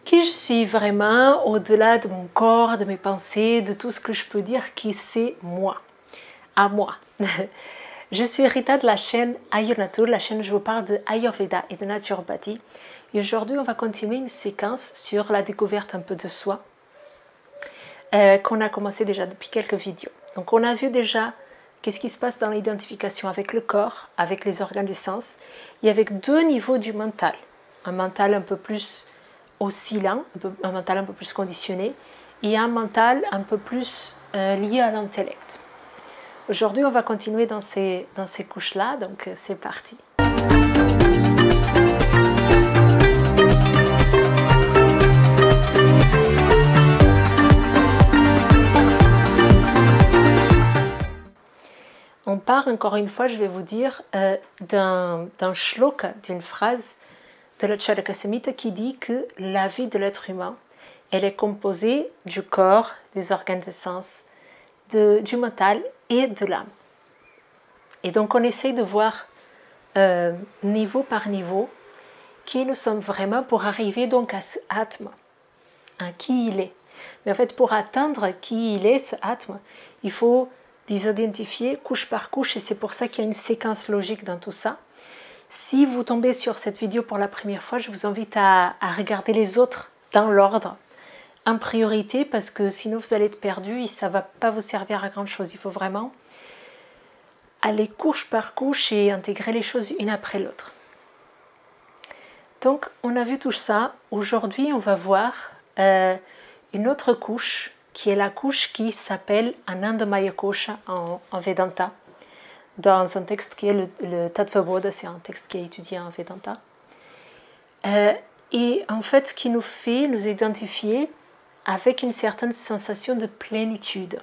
Qui je suis vraiment au-delà de mon corps, de mes pensées, de tout ce que je peux dire qui c'est moi, à moi. Je suis Rita de la chaîne Ayurnatur, la chaîne où je vous parle de Ayurveda et de naturopathie. Et aujourd'hui, on va continuer une séquence sur la découverte un peu de soi qu'on a commencé déjà depuis quelques vidéos. Donc on a vu déjà qu'est-ce qui se passe dans l'identification avec le corps, avec les organes des sens et avec deux niveaux du mental. Un mental un peu plus oscillant, un mental un peu plus conditionné et un mental un peu plus lié à l'intellect. Aujourd'hui, on va continuer dans ces couches-là, donc c'est parti. On part, encore une fois, je vais vous dire, d'un shloka, d'une phrase de la Charaka Samhita qui dit que la vie de l'être humain, elle est composée du corps, des organes des sens, du mental et de l'âme. Et donc on essaye de voir niveau par niveau qui nous sommes vraiment pour arriver donc à ce Atma, à qui il est. Mais en fait, pour atteindre qui il est, ce Atma, il faut désidentifier couche par couche et c'est pour ça qu'il y a une séquence logique dans tout ça. Si vous tombez sur cette vidéo pour la première fois, je vous invite à regarder les autres dans l'ordre, en priorité, parce que sinon vous allez être perdu et ça ne va pas vous servir à grand chose. Il faut vraiment aller couche par couche et intégrer les choses une après l'autre. Donc on a vu tout ça. Aujourd'hui on va voir une autre couche qui est la couche qui s'appelle Anandamaya Kosha en Vedanta, dans un texte qui est le Tattva-bodha, c'est un texte qui est étudié en Vedanta. Et en fait, ce qui nous fait nous identifier avec une certaine sensation de plénitude.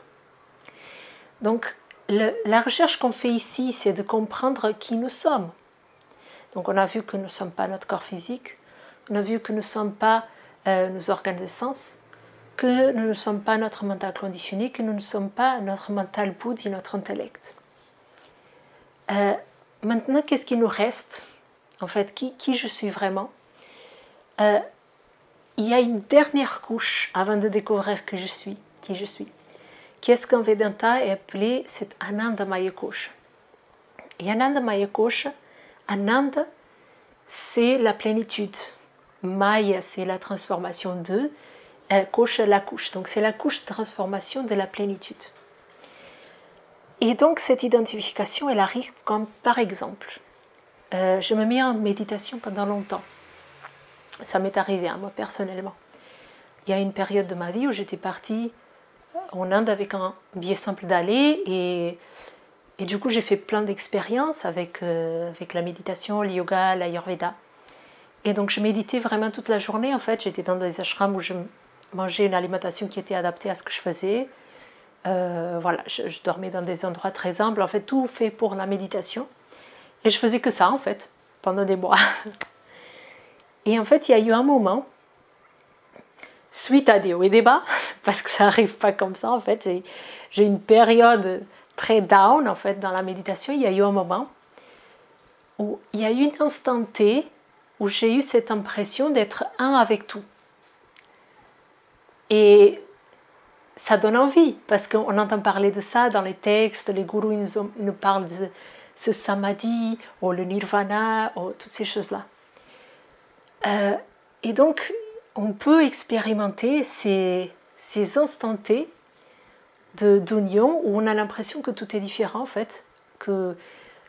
Donc, la recherche qu'on fait ici, c'est de comprendre qui nous sommes. Donc, on a vu que nous ne sommes pas notre corps physique, on a vu que nous ne sommes pas nos organes de sens, que nous ne sommes pas notre mental conditionné, que nous ne sommes pas notre mental buddhi, notre intellect. Maintenant, qu'est-ce qui nous reste? En fait, qui je suis vraiment? Il y a une dernière couche avant de découvrir qui je suis. Qu'est-ce qu'en Vedanta est appelé cette Anandamaya Kosha? Et Anandamaya Kosha, Ananda, c'est la plénitude. Maya, c'est la transformation de. Kosha, la couche. Donc, c'est la couche de transformation de la plénitude. Et donc, cette identification, elle arrive comme, par exemple, je me mets en méditation pendant longtemps. Ça m'est arrivé, moi, personnellement. Il y a une période de ma vie où j'étais partie en Inde avec un billet simple d'aller et du coup, j'ai fait plein d'expériences avec la méditation, le yoga, l'ayurveda. Et donc, je méditais vraiment toute la journée. En fait, j'étais dans des ashrams où je mangeais une alimentation qui était adaptée à ce que je faisais. Voilà, je dormais dans des endroits très humbles. En fait, tout fait pour la méditation. Et je faisais que ça, en fait, pendant des mois. Et en fait, il y a eu un moment, suite à des hauts et des bas, parce que ça n'arrive pas comme ça, en fait, j'ai une période très down, en fait, dans la méditation. Il y a eu un moment où il y a eu une instant T où j'ai eu cette impression d'être un avec tout. Et ça donne envie, parce qu'on entend parler de ça dans les textes, les gourous nous parlent de ce samadhi, ou le nirvana, ou toutes ces choses-là. Et donc, on peut expérimenter ces instants T d'union où on a l'impression que tout est différent, en fait, que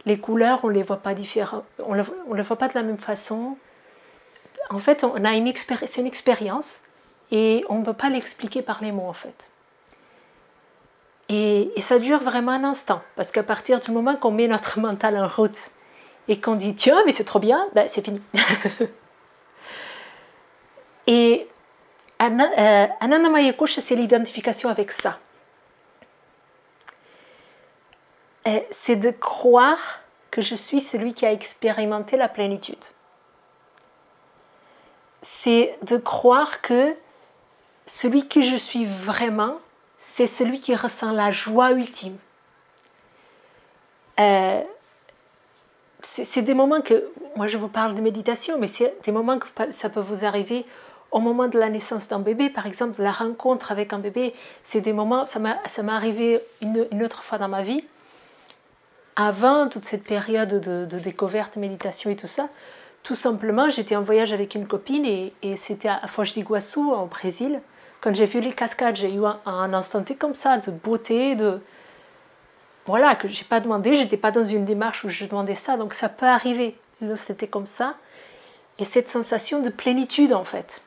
les couleurs, on ne les voit pas différentes, on ne les voit pas de la même façon. En fait, c'est une expérience et on ne peut pas l'expliquer par les mots, en fait. Et ça dure vraiment un instant, parce qu'à partir du moment qu'on met notre mental en route et qu'on dit « Tiens, mais c'est trop bien », ben, c'est fini. Et Anandamaya Kosha, c'est l'identification avec ça. C'est de croire que je suis celui qui a expérimenté la plénitude. C'est de croire que celui que je suis vraiment, c'est celui qui ressent la joie ultime. C'est des moments que, moi je vous parle de méditation, mais c'est des moments que ça peut vous arriver au moment de la naissance d'un bébé, par exemple, la rencontre avec un bébé, c'est des moments, ça m'est arrivé une autre fois dans ma vie, avant toute cette période de découverte, méditation et tout ça. Tout simplement, j'étais en voyage avec une copine et c'était à Foz do Iguaçu, au Brésil. Quand j'ai vu les cascades, j'ai eu un instant comme ça, de beauté, voilà, que je n'ai pas demandé, je n'étais pas dans une démarche où je demandais ça, donc ça peut arriver. C'était comme ça. Et cette sensation de plénitude, en fait.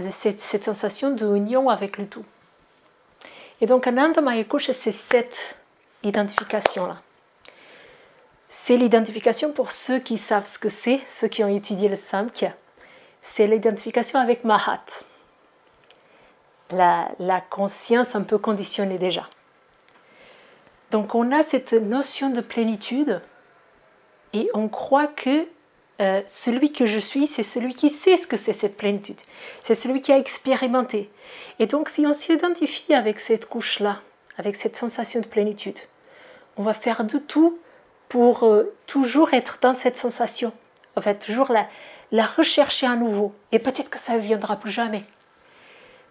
Cette sensation d'union avec le tout. Et donc, Ananda Mayakosha, c'est cette identification-là. C'est l'identification pour ceux qui savent ce que c'est, ceux qui ont étudié le Samkhya. C'est l'identification avec Mahat. La conscience un peu conditionnée déjà. Donc, on a cette notion de plénitude et on croit que celui que je suis, c'est celui qui sait ce que c'est cette plénitude. C'est celui qui a expérimenté. Et donc, si on s'identifie avec cette couche-là, avec cette sensation de plénitude, on va faire de tout pour toujours être dans cette sensation. En fait, toujours la rechercher à nouveau. Et peut-être que ça ne viendra plus jamais.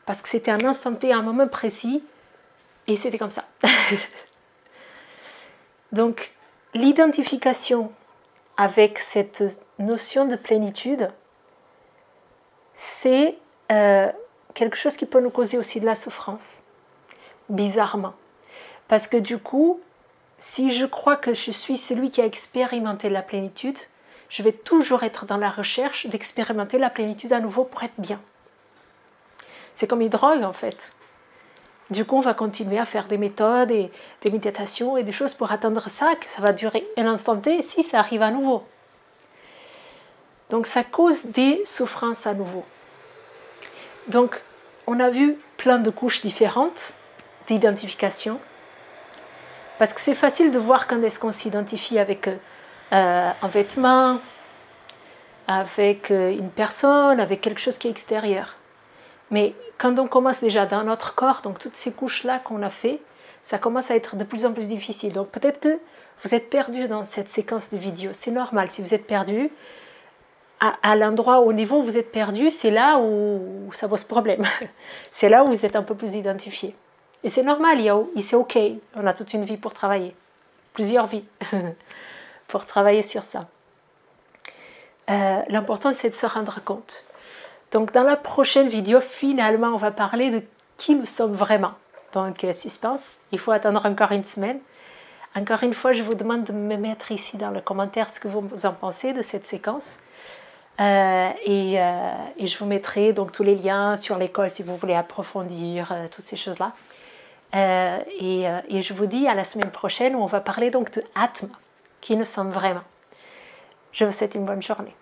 Parce que c'était un instant T, un moment précis, et c'était comme ça. Donc, l'identification avec cette notion de plénitude, c'est quelque chose qui peut nous causer aussi de la souffrance, bizarrement. Parce que du coup, si je crois que je suis celui qui a expérimenté la plénitude, je vais toujours être dans la recherche d'expérimenter la plénitude à nouveau pour être bien. C'est comme une drogue en fait. Du coup, on va continuer à faire des méthodes et des méditations et des choses pour atteindre ça, que ça va durer un instant T si ça arrive à nouveau. Donc, ça cause des souffrances à nouveau. Donc, on a vu plein de couches différentes d'identification. Parce que c'est facile de voir quand est-ce qu'on s'identifie avec un vêtement, avec une personne, avec quelque chose qui est extérieur. Mais quand on commence déjà dans notre corps, donc toutes ces couches-là qu'on a fait, ça commence à être de plus en plus difficile. Donc peut-être que vous êtes perdu dans cette séquence de vidéos. C'est normal, si vous êtes perdu, à l'endroit, au niveau où vous êtes perdu, c'est là où ça pose problème. C'est là où vous êtes un peu plus identifié. Et c'est normal, c'est ok. On a toute une vie pour travailler. Plusieurs vies pour travailler sur ça. L'important, c'est de se rendre compte. Donc, dans la prochaine vidéo, finalement, on va parler de qui nous sommes vraiment. Donc, suspense, il faut attendre encore une semaine. Encore une fois, je vous demande de me mettre ici dans le commentaire ce que vous en pensez de cette séquence. Et je vous mettrai donc tous les liens sur l'école si vous voulez approfondir toutes ces choses-là. Et je vous dis à la semaine prochaine où on va parler donc de Atma, qui nous sommes vraiment. Je vous souhaite une bonne journée.